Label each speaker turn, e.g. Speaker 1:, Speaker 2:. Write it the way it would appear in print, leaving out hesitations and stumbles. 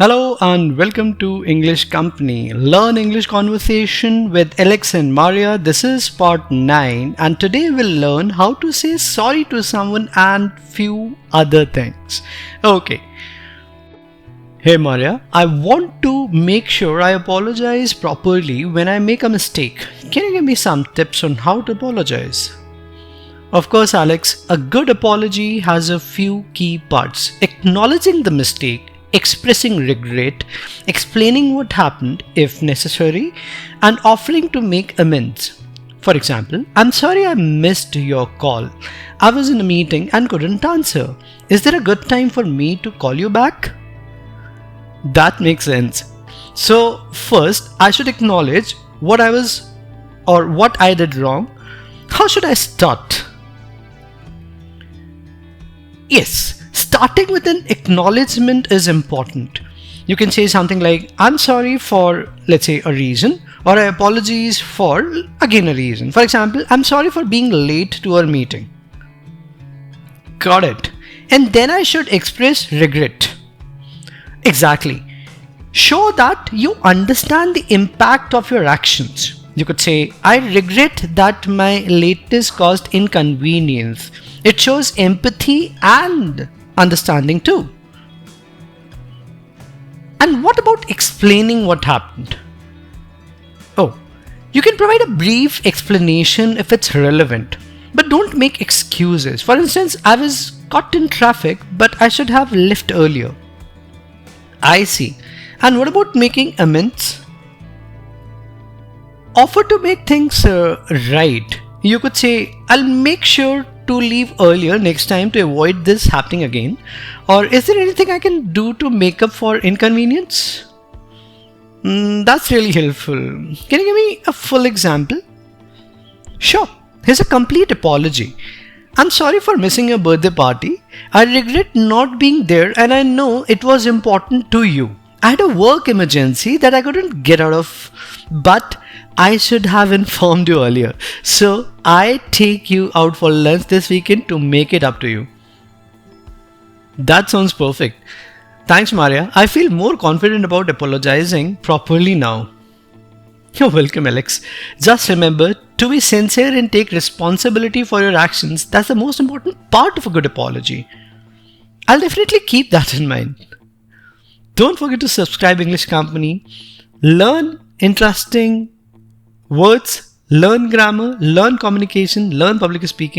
Speaker 1: Hello and welcome to English Company. Learn English conversation with Alex and Maria. This is part 9 and today we'll learn how to say sorry to someone and few other things. Okay. Hey Maria, I want to make sure I apologize properly when I make a mistake. Can you give me some tips on how to apologize? Of course, Alex, a good apology has a few key parts. Acknowledging the mistake, expressing regret, explaining what happened if necessary, and offering to make amends. For example, I'm sorry I missed your call. I was in a meeting and couldn't answer. Is there a good time for me to call you back? That makes sense. So first, I should acknowledge what I did wrong. How should I start? Yes, starting with an acknowledgement is important. You can say something like, I'm sorry for, let's say, a reason, or I apologize for, again, a reason. For example, I'm sorry for being late to our meeting. Got it. And then I should express regret. Exactly. Show that you understand the impact of your actions. You could say, I regret that my lateness caused inconvenience. It shows empathy and understanding too. And what about explaining what happened? Oh, you can provide a brief explanation if it's relevant, but don't make excuses. For instance, I was caught in traffic, but I should have left earlier. I see. And what about making amends? Offer to make things right. You could say, I'll make sure to leave earlier next time to avoid this happening again. Or is there anything I can do to make up for inconvenience? That's really helpful. Can you give me a full example? Sure. Here's a complete apology. I'm sorry for missing your birthday party. I regret not being there and I know it was important to you. I had a work emergency that I couldn't get out of, but I should have informed you earlier. So I take you out for lunch this weekend to make it up to you. That sounds perfect. Thanks, Maria. I feel more confident about apologizing properly now. You're welcome, Alex. Just remember to be sincere and take responsibility for your actions. That's the most important part of a good apology. I'll definitely keep that in mind. Don't forget to subscribe English Company. Learn interesting words, learn grammar, learn communication, learn public speaking.